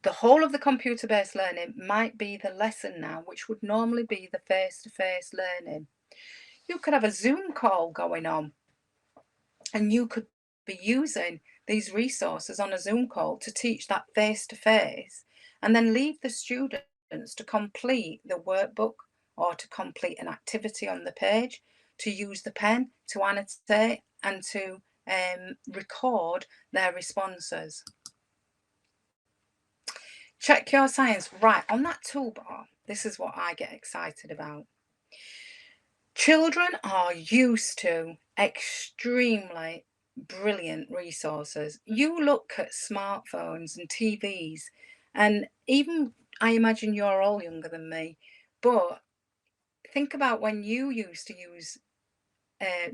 Speaker 2: The whole of the computer-based learning might be the lesson now, which would normally be the face-to-face learning. You could have a Zoom call going on and you could be using these resources on a Zoom call to teach that face-to-face and then leave the students to complete the workbook or to complete an activity on the page, to use the pen to annotate and to record their responses. Check your science. Right, on that toolbar, this is what I get excited about. Children are used to extremely brilliant resources. You look at smartphones and TVs, and even I imagine you're all younger than me, but think about when you used to use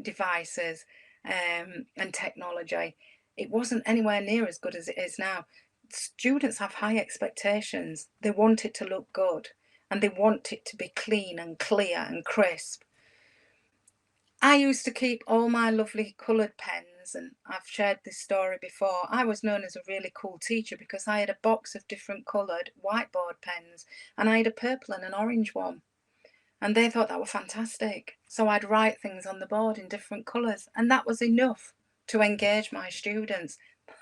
Speaker 2: devices and technology. It wasn't anywhere near as good as it is now. Students have high expectations. They want it to look good and they want it to be clean and clear and crisp. I used to keep all my lovely coloured pens, and I've shared this story before. I was known as a really cool teacher because I had a box of different coloured whiteboard pens and I had a purple and an orange one. And they thought that were fantastic. So I'd write things on the board in different colours, and that was enough to engage my students.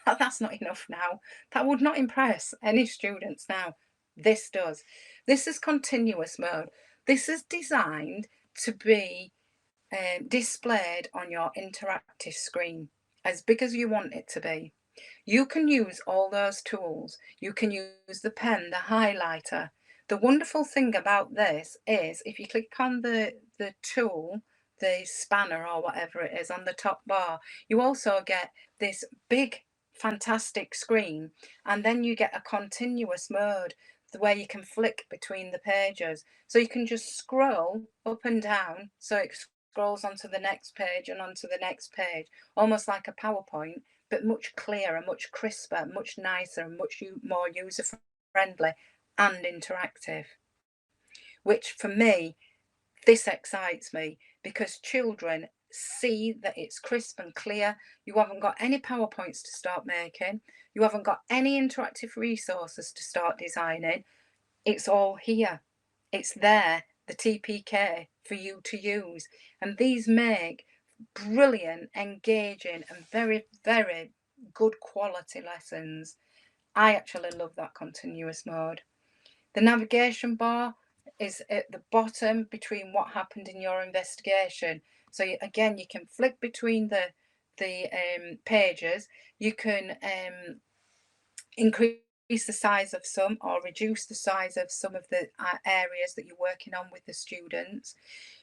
Speaker 2: That's not enough now. That would not impress any students now. This does. This is continuous mode. This is designed to be displayed on your interactive screen as big as you want it to be. You can use all those tools. You can use the pen, the highlighter. The wonderful thing about this is if you click on the tool, the spanner or whatever it is on the top bar, you also get this big fantastic screen, and then you get a continuous mode where you can flick between the pages. So you can just scroll up and down, so it scrolls onto the next page and onto the next page, almost like a PowerPoint, but much clearer, much crisper, much nicer, and much more user friendly and interactive. Which for me, this excites me because children see that it's crisp and clear. You haven't got any PowerPoints to start making. You haven't got any interactive resources to start designing. It's all here. It's there, the TPK for you to use. And these make brilliant, engaging, and very, very good quality lessons. I actually love that continuous mode. The navigation bar is at the bottom between what happened in your investigation. So again, you can flick between the pages. You can increase the size of some or reduce the size of some of the areas that you're working on with the students.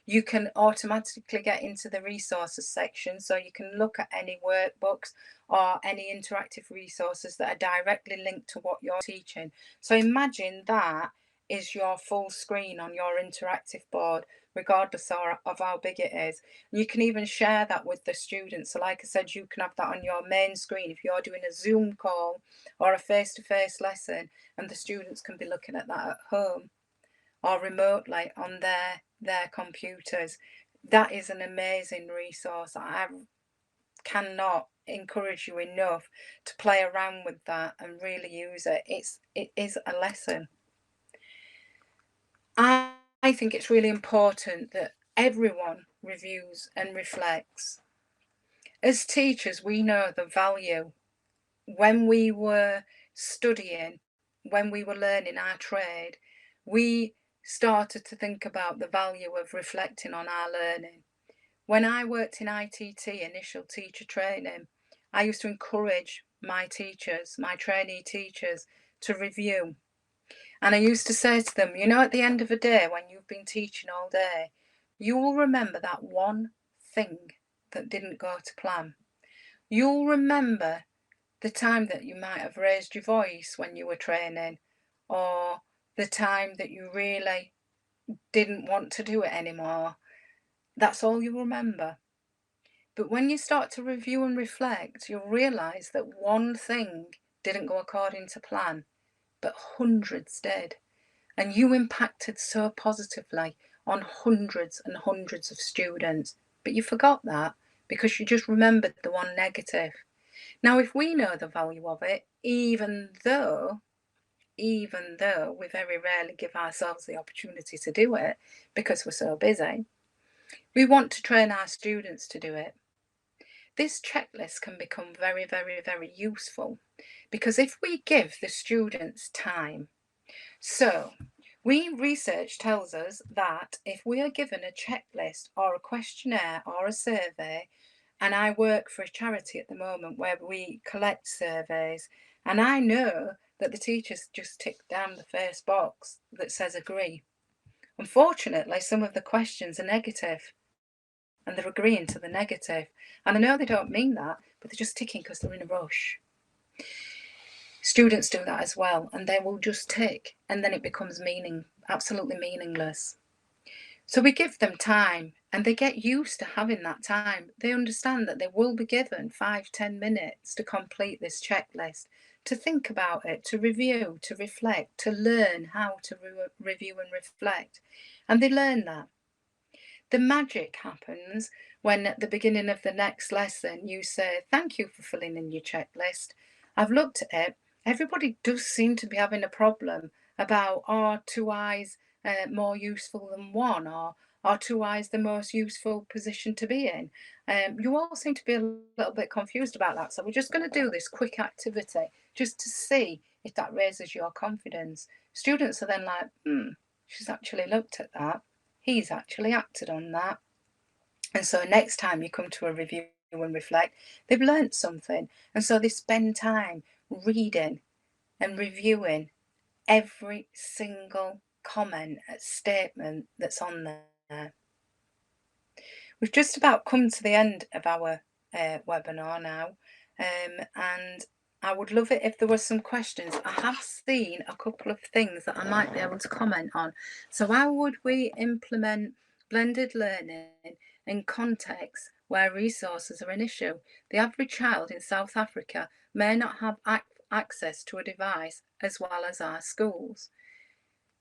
Speaker 2: You can automatically get into the resources section, so you can look at any workbooks or any interactive resources that are directly linked to what you're teaching. So imagine that is your full screen on your interactive board, regardless of how big it is. And you can even share that with the students. So like I said, you can have that on your main screen if you're doing a Zoom call or a face-to-face lesson, and the students can be looking at that at home or remotely on their computers. That is an amazing resource. I cannot encourage you enough to play around with that and really use it. It is a lesson. I think it's really important that everyone reviews and reflects. As teachers, we know the value. When we were studying, when we were learning our trade, we started to think about the value of reflecting on our learning. When I worked in ITT, initial teacher training, I used to encourage my teachers, my trainee teachers, to review. And I used to say to them, you know, at the end of a day, when you've been teaching all day, you will remember that one thing that didn't go to plan. You'll remember the time that you might have raised your voice when you were training, or the time that you really didn't want to do it anymore. That's all you remember. But when you start to review and reflect, you'll realise that one thing didn't go according to plan, but hundreds did. And you impacted so positively on hundreds and hundreds of students. But you forgot that because you just remembered the one negative. Now, if we know the value of it, even though we very rarely give ourselves the opportunity to do it because we're so busy, we want to train our students to do it. This checklist can become very, very, very useful because if we give the students time, so research tells us that if we are given a checklist or a questionnaire or a survey, and I work for a charity at the moment where we collect surveys, and I know that the teachers just tick down the first box that says agree. Unfortunately, some of the questions are negative and they're agreeing to the negative. And I know they don't mean that, but they're just ticking because they're in a rush. Students do that as well, and they will just tick, and then it becomes absolutely meaningless. So we give them time, and they get used to having that time. They understand that they will be given 5-10 minutes to complete this checklist, to think about it, to review, to reflect, to learn how to review and reflect. And they learn that. The magic happens when at the beginning of the next lesson you say, thank you for filling in your checklist. I've looked at it. Everybody does seem to be having a problem about, are two eyes more useful than one? Or Are two eyes the most useful position to be in? You all seem to be a little bit confused about that. So we're just going to do this quick activity just to see if that raises your confidence. Students are then like, she's actually looked at that. He's actually acted on that. And so next time you come to a review and reflect, they've learnt something. And so they spend time reading and reviewing every single comment, statement that's on there. We've just about come to the end of our webinar now, and I would love it if there were some questions. I have seen a couple of things that I might be able to comment on. So how would we implement blended learning in contexts where resources are an issue? The average child in South Africa may not have access to a device as well as our schools.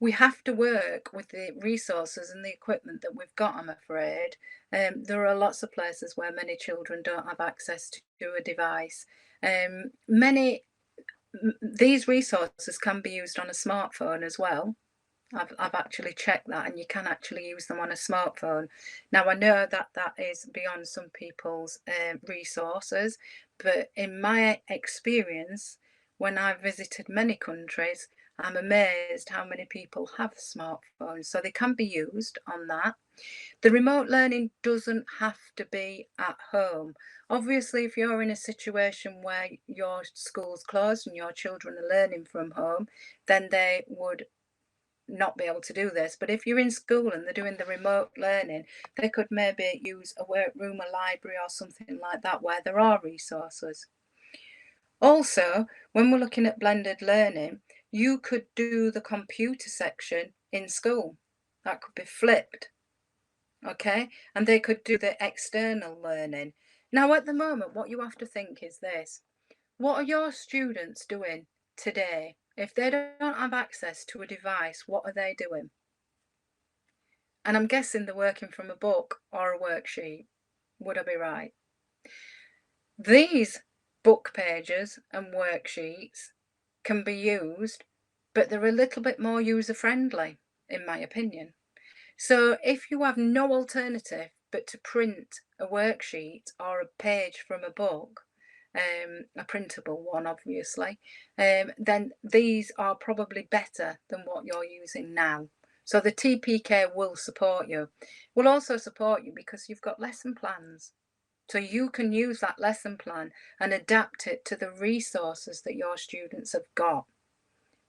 Speaker 2: We have to work with the resources and the equipment that we've got, I'm afraid. There are lots of places where many children don't have access to a device. These resources can be used on a smartphone as well. I've actually checked that, and you can actually use them on a smartphone. Now, I know that that is beyond some people's resources, but in my experience, when I've visited many countries, I'm amazed how many people have smartphones. So they can be used on that. The remote learning doesn't have to be at home. Obviously, if you're in a situation where your school's closed and your children are learning from home, then they would not be able to do this. But if you're in school and they're doing the remote learning, they could maybe use a workroom, a library, or something like that where there are resources. Also, when we're looking at blended learning, you could do the computer section in school. That could be flipped, okay? And they could do the external learning. Now, at the moment, what you have to think is this. What are your students doing today? If they don't have access to a device, what are they doing? And I'm guessing they're working from a book or a worksheet. Would I be right? These book pages and worksheets can be used, but they're a little bit more user-friendly, in my opinion. So if you have no alternative but to print a worksheet or a page from a book, a printable one, obviously, then these are probably better than what you're using now. So the TPK will support you. Will also support you because you've got lesson plans. So you can use that lesson plan and adapt it to the resources that your students have got.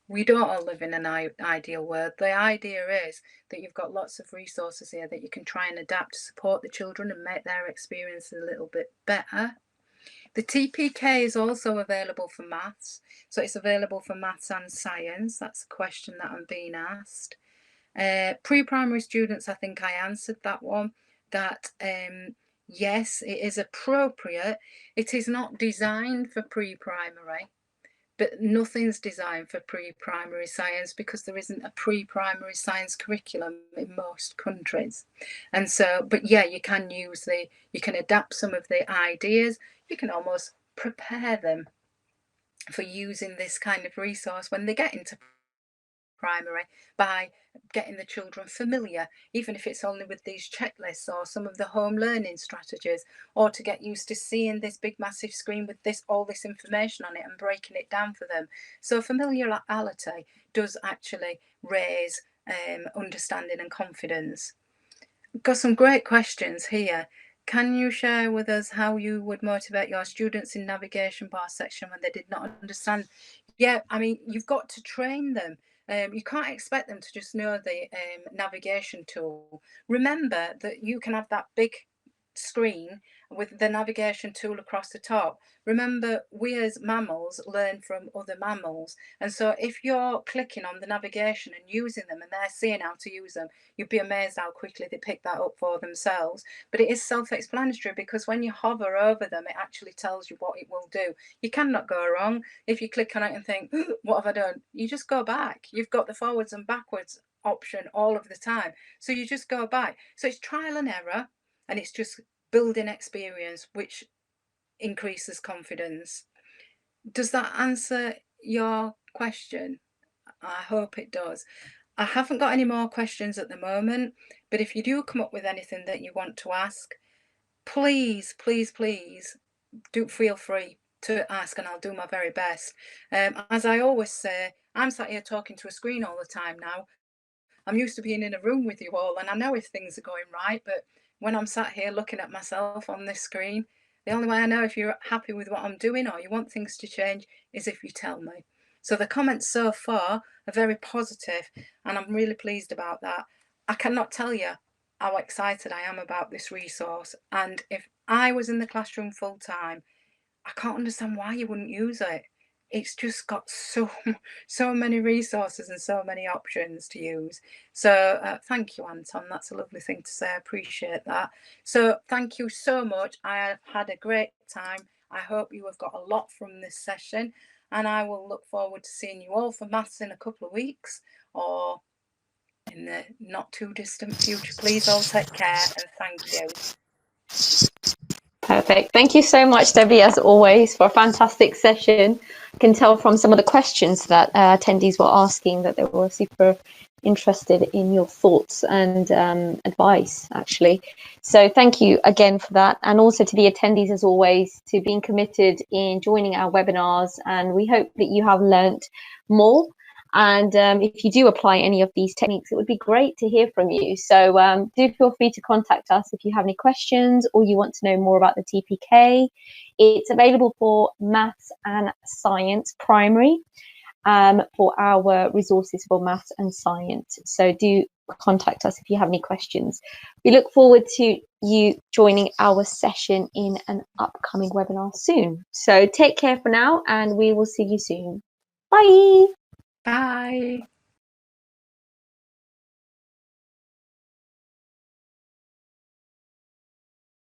Speaker 2: We don't all live in an ideal world. The idea is that you've got lots of resources here that you can try and adapt to support the children and make their experience a little bit better. The TPK is also available for maths. So it's available for maths and science. That's a question that I'm being asked. Pre-primary students, I think I answered that one. That yes, it is appropriate. It is not designed for pre-primary, but nothing's designed for pre-primary science because there isn't a pre-primary science curriculum in most countries. And so, but yeah, you can adapt some of the ideas. You can almost prepare them for using this kind of resource when they get into primary by getting the children familiar, even if it's only with these checklists or some of the home learning strategies, or to get used to seeing this big massive screen with all this information on it and breaking it down for them. So familiarity does actually raise understanding and confidence. We've got some great questions here. Can you share with us how you would motivate your students in navigation bar section when they did not understand? Yeah, I mean, you've got to train them. You can't expect them to just know the navigation tool. Remember that you can have that big screen with the navigation tool across the top. Remember, we as mammals learn from other mammals. And so if you're clicking on the navigation and using them and they're seeing how to use them, you'd be amazed how quickly they pick that up for themselves. But it is self-explanatory because when you hover over them, it actually tells you what it will do. You cannot go wrong. If you click on it and think, what have I done? You just go back. You've got the forwards and backwards option all of the time. So you just go back. So it's trial and error, and it's just building experience, which increases confidence. Does that answer your question? I hope it does. I haven't got any more questions at the moment, but if you do come up with anything that you want to ask, please, please, please do feel free to ask, and I'll do my very best. As I always say, I'm sat here talking to a screen all the time now. I'm used to being in a room with you all, and I know if things are going right, but when I'm sat here looking at myself on this screen, the only way I know if you're happy with what I'm doing or you want things to change is if you tell me. So the comments so far are very positive, and I'm really pleased about that. I cannot tell you how excited I am about this resource, and if I was in the classroom full time, I can't understand why you wouldn't use it. It's just got so many resources and so many options to use. So thank you, Anton. That's a lovely thing to say. I appreciate that. So thank you so much. I have had a great time. I hope you have got a lot from this session, and I will look forward to seeing you all for maths in a couple of weeks or in the not too distant future. Please all take care, and thank you.
Speaker 1: Perfect. Thank you so much, Debbie, as always, for a fantastic session. I can tell from some of the questions that attendees were asking that they were super interested in your thoughts and advice, actually. So thank you again for that. And also to the attendees, as always, to being committed in joining our webinars. And we hope that you have learnt more. And if you do apply any of these techniques, it would be great to hear from you. So do feel free to contact us if you have any questions or you want to know more about the TPK. It's available for maths and science primary for our resources for maths and science. So do contact us if you have any questions. We look forward to you joining our session in an upcoming webinar soon. So take care for now, and we will see you soon. Bye.
Speaker 2: Bye.